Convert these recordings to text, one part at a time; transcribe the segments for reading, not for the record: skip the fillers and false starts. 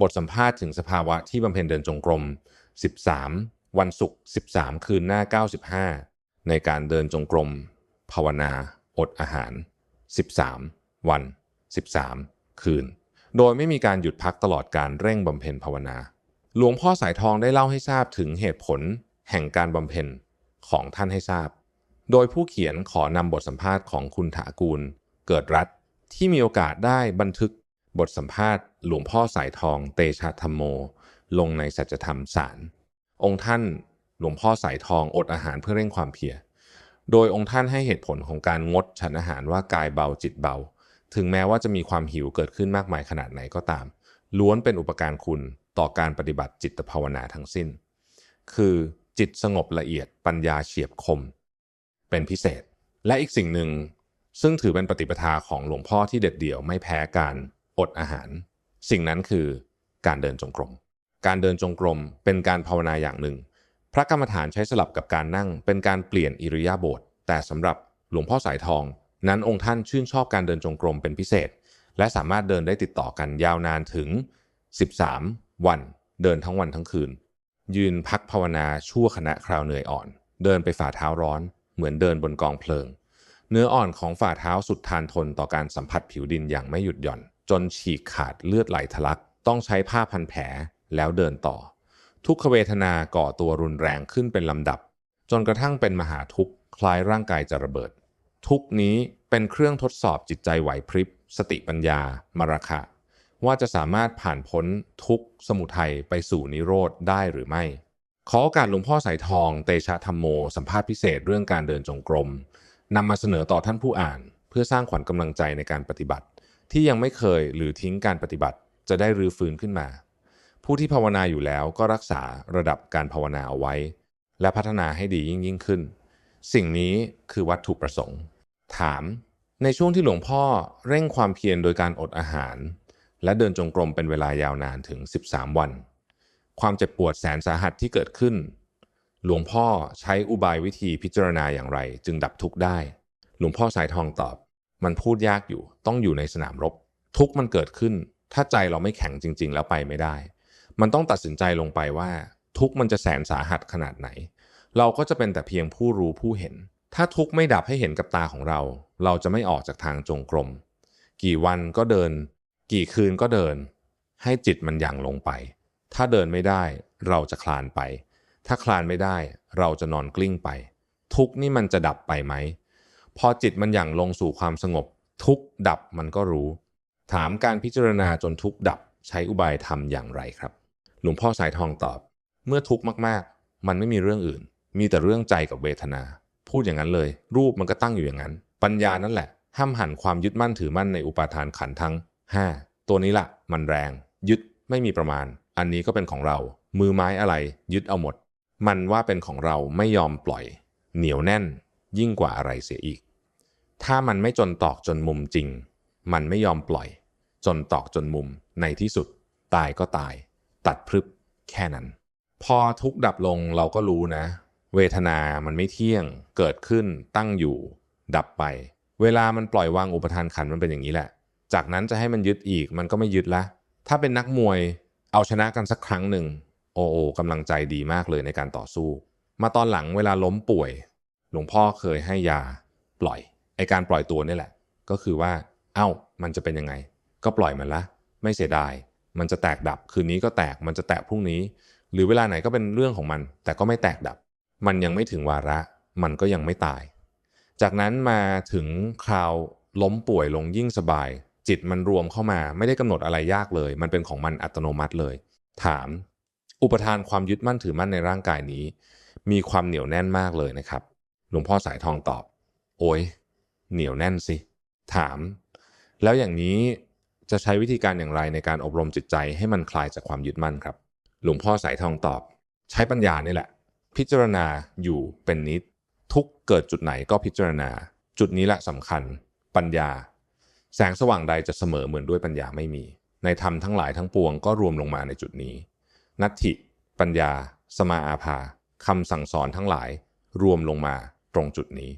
บทสัมภาษณ์ถึงสภาวะที่บำเพ็ญเดินจงกรม13วันศุกร์13คืนหน้า95ในการเดินจงกรมภาวนาอดอาหาร13วัน13คืนโดยไม่มีการหยุดพักตลอดการเร่งบำเพ็ญภาวนาหลวงพ่อสายทองได้เล่าให้ทราบถึงเหตุผลแห่งการบำเพ็ญของท่านให้ทราบโดยผู้เขียนขอนำบทสัมภาษณ์ของคุณถากูลเกิดรัตน์ที่มีโอกาสได้บันทึกบทสัมภาษณ์หลวงพ่อสายทองเตชะธัมโมลงในสัจธรรมสารองค์ท่านหลวงพ่อสายทองอดอาหารเพื่อเร่งความเพียรโดยองค์ท่านให้เหตุผลของการงดฉันอาหารว่ากายเบาจิตเบาถึงแม้ว่าจะมีความหิวเกิดขึ้นมากมายขนาดไหนก็ตามล้วนเป็นอุปการคุณต่อการปฏิบัติจิตภาวนาทั้งสิ้นคือจิตสงบละเอียดปัญญาเฉียบคมเป็นพิเศษและอีกสิ่งหนึ่งซึ่งถือเป็นปฏิปทาของหลวงพ่อที่เด็ดเดี่ยวไม่แพ้การอดอาหารสิ่งนั้นคือการเดินจงกรมการเดินจงกรมเป็นการภาวนาอย่างหนึ่งพระกรรมฐานใช้สลับกับการนั่งเป็นการเปลี่ยนอิริยาบถแต่สำหรับหลวงพ่อสายทองนั้นองค์ท่านชื่นชอบการเดินจงกรมเป็นพิเศษและสามารถเดินได้ติดต่อกันยาวนานถึง13วันเดินทั้งวันทั้งคืนยืนพักภาวนาชั่วขณะคราวเหนื่อยอ่อนเดินไปฝ่าเท้าร้อนเหมือนเดินบนกองเพลิงเนื้ออ่อนของฝ่าเท้าสุดทานทนต่อการสัมผัสผิวดินอย่างไม่หยุดหย่อนจนฉีกขาดเลือดไหลทะลักต้องใช้ผ้าพันแผลแล้วเดินต่อทุกขเวทนาก่อตัวรุนแรงขึ้นเป็นลำดับจนกระทั่งเป็นมหาทุกข์คล้ายร่างกายจะระเบิดทุกนี้เป็นเครื่องทดสอบจิตใจไหวพริบสติปัญญามรคะว่าจะสามารถผ่านพ้นทุกข์สมุทัยไปสู่นิโรธได้หรือไม่ขอโอกาสหลวงพ่อสายทองเตชะธัมโมสัมภาษณ์พิเศษเรื่องการเดินจงกรมนำมาเสนอต่อท่านผู้อ่านเพื่อสร้างขวัญกำลังใจในการปฏิบัติที่ยังไม่เคยหรือทิ้งการปฏิบัติจะได้รื้อฟื้นขึ้นมาผู้ที่ภาวนาอยู่แล้วก็รักษาระดับการภาวนาเอาไว้และพัฒนาให้ดียิ่งขึ้นสิ่งนี้คือวัตถุประสงค์ถามในช่วงที่หลวงพ่อเร่งความเพียรโดยการอดอาหารและเดินจงกรมเป็นเวลายาวนานถึง13วันความเจ็บปวดแสนสาหัสที่เกิดขึ้นหลวงพ่อใช้อุบายวิธีพิจารณาอย่างไรจึงดับทุกข์ได้หลวงพ่อสายทองตอบมันพูดยากอยู่ต้องอยู่ในสนามรบทุกข์มันเกิดขึ้นถ้าใจเราไม่แข็งจริงๆแล้วไปไม่ได้มันต้องตัดสินใจลงไปว่าทุกข์มันจะแสนสาหัสขนาดไหนเราก็จะเป็นแต่เพียงผู้รู้ผู้เห็นถ้าทุกข์ไม่ดับให้เห็นกับตาของเราเราจะไม่ออกจากทางจงกรมกี่วันก็เดินกี่คืนก็เดินให้จิตมันหยั่งลงไปถ้าเดินไม่ได้เราจะคลานไปถ้าคลานไม่ได้เราจะนอนกลิ้งไปทุกข์นี่มันจะดับไปไหมพอจิตมันหยั่งลงสู่ความสงบทุกข์ดับมันก็รู้ถามการพิจารณาจนทุกข์ดับใช้อุบายทำอย่างไรครับหลวงพ่อสายทองตอบเมื่อทุกข์มากๆมันไม่มีเรื่องอื่นมีแต่เรื่องใจกับเวทนาพูดอย่างนั้นเลยรูปมันก็ตั้งอยู่อย่างนั้นปัญญานั่นแหละห้ามหันความยึดมั่นถือมั่นในอุปาทานขันธ์ทั้ง5ตัวนี้ล่ะมันแรงยึดไม่มีประมาณอันนี้ก็เป็นของเรามือไม้อะไรยึดเอาหมดมันว่าเป็นของเราไม่ยอมปล่อยเหนียวแน่นยิ่งกว่าอะไรเสียอีกถ้ามันไม่จนตอกจนมุมจริงมันไม่ยอมปล่อยจนตอกจนมุมในที่สุดตายก็ตายตัดพรึบแค่นั้นพอทุกข์ดับลงเราก็รู้นะเวทนามันไม่เที่ยงเกิดขึ้นตั้งอยู่ดับไปเวลามันปล่อยวางอุปทานขันธ์มันเป็นอย่างนี้แหละจากนั้นจะให้มันยึดอีกมันก็ไม่ยึดละถ้าเป็นนักมวยเอาชนะกันสักครั้งหนึ่งโอ้กำลังใจดีมากเลยในการต่อสู้มาตอนหลังเวลาล้มป่วยหลวงพ่อเคยให้ยาปล่อยไอการปล่อยตัวนี่แหละก็คือว่ามันจะเป็นยังไงก็ปล่อยมันละไม่เสียดายมันจะแตกดับคืนนี้ก็แตกมันจะแตกพรุ่งนี้หรือเวลาไหนก็เป็นเรื่องของมันแต่ก็ไม่แตกดับมันยังไม่ถึงวาระมันก็ยังไม่ตายจากนั้นมาถึงคราวล้มป่วยลงยิ่งสบายจิตมันรวมเข้ามาไม่ได้กำหนดอะไรยากเลยมันเป็นของมันอัตโนมัติเลยถามอุปทานความยึดมั่นถือมั่นในร่างกายนี้มีความเหนียวแน่นมากเลยนะครับหลวงพ่อสายทองตอบโอ้ยเหนียวแน่นสิถามแล้วอย่างนี้จะใช้วิธีการอย่างไรในการอบรมจิตใจให้มันคลายจากความยึดมั่นครับหลวงพ่อสายทองตอบใช้ปัญญานี่แหละพิจารณาอยู่เป็นนิดทุกเกิดจุดไหนก็พิจารณาจุดนี้แหละสำคัญปัญญาแสงสว่างใดจะเสมอเหมือนด้วยปัญญาไม่มีในธรรมทั้งหลายทั้งปวงก็รวมลงมาในจุดนี้นัตถิปัญญาสมาอาภาคำสั่งสอนทั้งหลายรวมลงมาตรงจุดนี้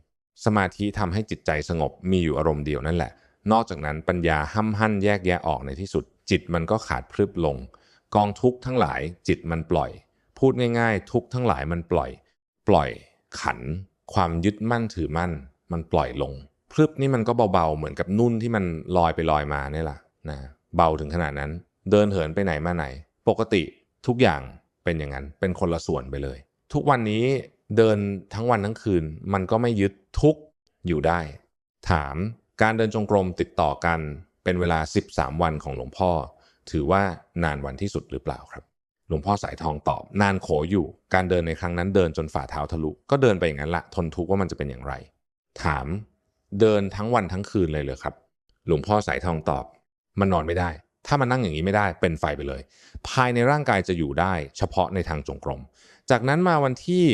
สมาธิทำให้จิตใจสงบมีอยู่อารมณ์เดียวนั่นแหละนอกจากนั้นปัญญาห้ำหั่นแยกแยะออกในที่สุดจิตมันก็ขาดพรึบลง กองทุกข์ทั้งหลายจิตมันปล่อยพูดง่ายๆทุกข์ทั้งหลายมันปล่อยขันความยึดมั่นถือมั่นมันปล่อยลงพรึบนี่มันก็เบาๆเหมือนกับนุ่นที่มันลอยไปลอยมาเนี่ยแหละนะเบาถึงขนาดนั้นเดินเหินไปไหนมาไหนปกติทุกอย่างเป็นอย่างนั้นเป็นคนละส่วนไปเลยทุกวันนี้เดินทั้งวันทั้งคืนมันก็ไม่ยึดทุกข์อยู่ได้ถามการเดินจงกรมติดต่อกันเป็นเวลา13วันของหลวงพ่อถือว่านานวันที่สุดหรือเปล่าครับหลวงพ่อสายทองตอบนานโขอยู่การเดินในครั้งนั้นเดินจนฝ่าเท้าทะลุก็เดินไปอย่างนั้นละทนทุกข์ว่ามันจะเป็นอย่างไรถามเดินทั้งวันทั้งคืนเลยเหรอครับหลวงพ่อสายทองตอบมันนอนไม่ได้ถ้ามันนั่งอย่างนี้ไม่ได้เป็นไฟไปเลยภายในร่างกายจะอยู่ได้เฉพาะในทางจงกรมจากนั้นมาวันที่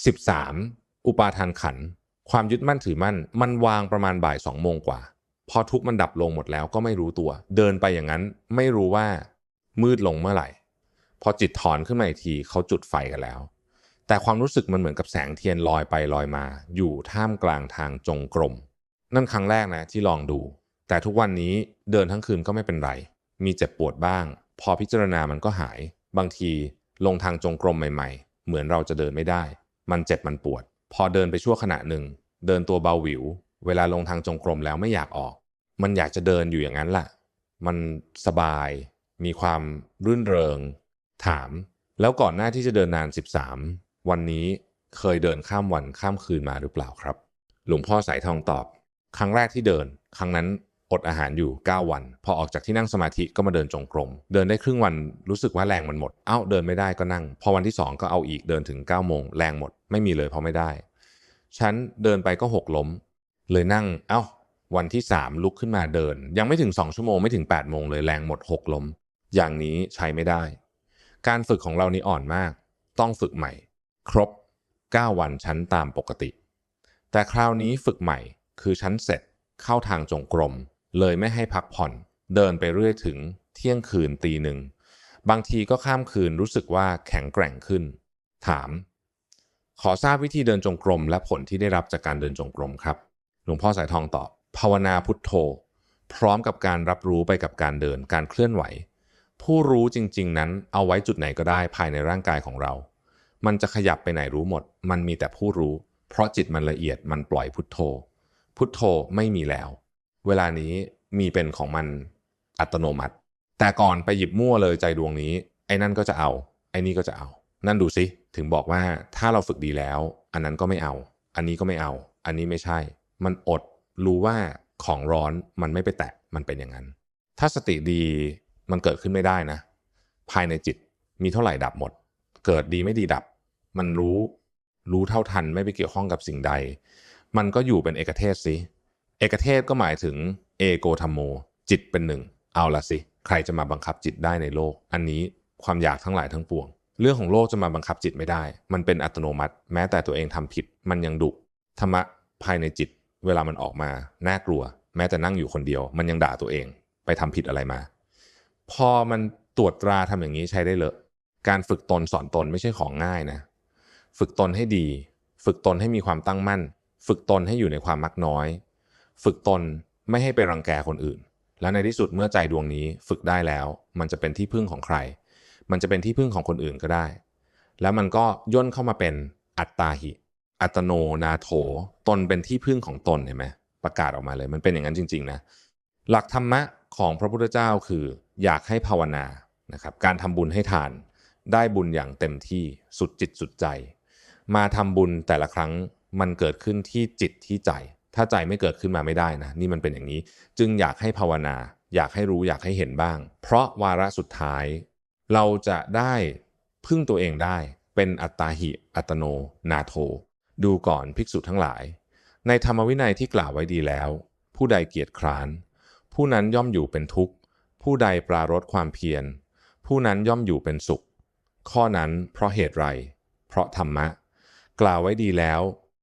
13อุปาทานขันธ์ความยึดมั่นถือมั่นมันวางประมาณบ่าย2 โมงกว่าพอทุกข์มันดับลงหมดแล้วก็ไม่รู้ตัวเดินไปอย่างนั้นไม่รู้ว่ามืดลงเมื่อไหร่พอจิตถอนขึ้นมาอีกทีเขาจุดไฟกันแล้วแต่ความรู้สึกมันเหมือนกับแสงเทียนลอยไปลอยมาอยู่ท่ามกลางทางจงกรมนั่นครั้งแรกนะที่ลองดูแต่ทุกวันนี้เดินทั้งคืนก็ไม่เป็นไรมีเจ็บปวดบ้างพอพิจารณามันก็หายบางทีลงทางจงกรมใหม่ๆเหมือนเราจะเดินไม่ได้มันเจ็บมันปวดพอเดินไปชั่วขณะหนึ่งเดินตัวเบาหวิวเวลาลงทางจงกรมแล้วไม่อยากออกมันอยากจะเดินอยู่อย่างนั้นแหละมันสบายมีความรื่นเริงถามแล้วก่อนหน้าที่จะเดินนาน13วันนี้เคยเดินข้ามวันข้ามคืนมาหรือเปล่าครับหลวงพ่อสายทองตอบครั้งแรกที่เดินครั้งนั้นอดอาหารอยู่9วันพอออกจากที่นั่งสมาธิก็มาเดินจงกรมเดินได้ครึ่งวันรู้สึกว่าแรงมันหมดเดินไม่ได้ก็นั่งพอวันที่2ก็เอาอีกเดินถึง9 โมงแรงหมดไม่มีเลยเพราะไม่ได้ฉันเดินไปก็หกล้มเลยนั่งวันที่3ลุกขึ้นมาเดินยังไม่ถึง2 ชั่วโมงไม่ถึง8 โมงเลยแรงหมดหกล้มอย่างนี้ใช้ไม่ได้การฝึกของเรานี่อ่อนมากต้องฝึกใหม่ครบ9 วันชั้นตามปกติแต่คราวนี้ฝึกใหม่คือชั้นเสร็จเข้าทางจงกรมเลยไม่ให้พักผ่อนเดินไปเรื่อยถึงเที่ยงคืนตี 1บางทีก็ข้ามคืนรู้สึกว่าแข็งแกร่งขึ้นถามขอทราบวิธีเดินจงกรมและผลที่ได้รับจากการเดินจงกรมครับหลวงพ่อสายทองตอบภาวนาพุทโธพร้อมกับการรับรู้ไปกับการเดินการเคลื่อนไหวผู้รู้จริงๆนั้นเอาไว้จุดไหนก็ได้ภายในร่างกายของเรามันจะขยับไปไหนรู้หมดมันมีแต่ผู้รู้เพราะจิตมันละเอียดมันปล่อยพุทโธพุทโธไม่มีแล้วเวลานี้มีเป็นของมันอัตโนมัติแต่ก่อนไปหยิบมั่วเลยใจดวงนี้ไอ้นั่นก็จะเอาไอ้นี่ก็จะเอานั่นดูสิถึงบอกว่าถ้าเราฝึกดีแล้วอันนั้นก็ไม่เอาอันนี้ก็ไม่เอาอันนี้ไม่ใช่มันอดรู้ว่าของร้อนมันไม่ไปแตะมันเป็นอย่างนั้นถ้าสติดีมันเกิดขึ้นไม่ได้นะภายในจิตมีเท่าไหร่ดับหมดเกิดดีไม่ดีดับมันรู้เท่าทันไม่ไปเกี่ยวข้องกับสิ่งใดมันก็อยู่เป็นเอกเทศสิเอกเทศก็หมายถึงเอโกธัมโมจิตเป็นหนึ่งเอาละสิใครจะมาบังคับจิตได้ในโลกอันนี้ความอยากทั้งหลายทั้งปวงเรื่องของโลกจะมาบังคับจิตไม่ได้มันเป็นอัตโนมัติแม้แต่ตัวเองทำผิดมันยังดุธรรมะภายในจิตเวลามันออกมาน่ากลัวแม้แต่นั่งอยู่คนเดียวมันยังด่าตัวเองไปทำผิดอะไรมาพอมันตรวจตราทำอย่างนี้ใช้ได้เลยการฝึกตนสอนตนไม่ใช่ของง่ายนะฝึกตนให้ดีฝึกตนให้มีความตั้งมั่นฝึกตนให้อยู่ในความมักน้อยฝึกตนไม่ให้ไปรังแกคนอื่นและในที่สุดเมื่อใจดวงนี้ฝึกได้แล้วมันจะเป็นที่พึ่งของใครมันจะเป็นที่พึ่งของคนอื่นก็ได้แล้วมันก็ย่นเข้ามาเป็นอัตตาหิอัตโนนาโถตนเป็นที่พึ่งของตนเห็นไหมประกาศออกมาเลยมันเป็นอย่างนั้นจริงๆนะหลักธรรมะของพระพุทธเจ้าคืออยากให้ภาวนานะครับการทำบุญให้ทานได้บุญอย่างเต็มที่สุดจิตสุดใจมาทำบุญแต่ละครั้งมันเกิดขึ้นที่จิตที่ใจถ้าใจไม่เกิดขึ้นมาไม่ได้นะนี่มันเป็นอย่างนี้จึงอยากให้ภาวนาอยากให้รู้อยากให้เห็นบ้างเพราะวาระสุดท้ายเราจะได้พึ่งตัวเองได้เป็นอัตตาหิอัตโนนาโถดูก่อนภิกษุทั้งหลายในธรรมวินัยที่กล่าวไว้ดีแล้วผู้ใดเกียจคร้านผู้นั้นย่อมอยู่เป็นทุกข์ผู้ใดปรารภความเพียรผู้นั้นย่อมอยู่เป็นสุขข้อนั้นเพราะเหตุไรเพราะธรรมะกล่าวไว้ดีแล้ว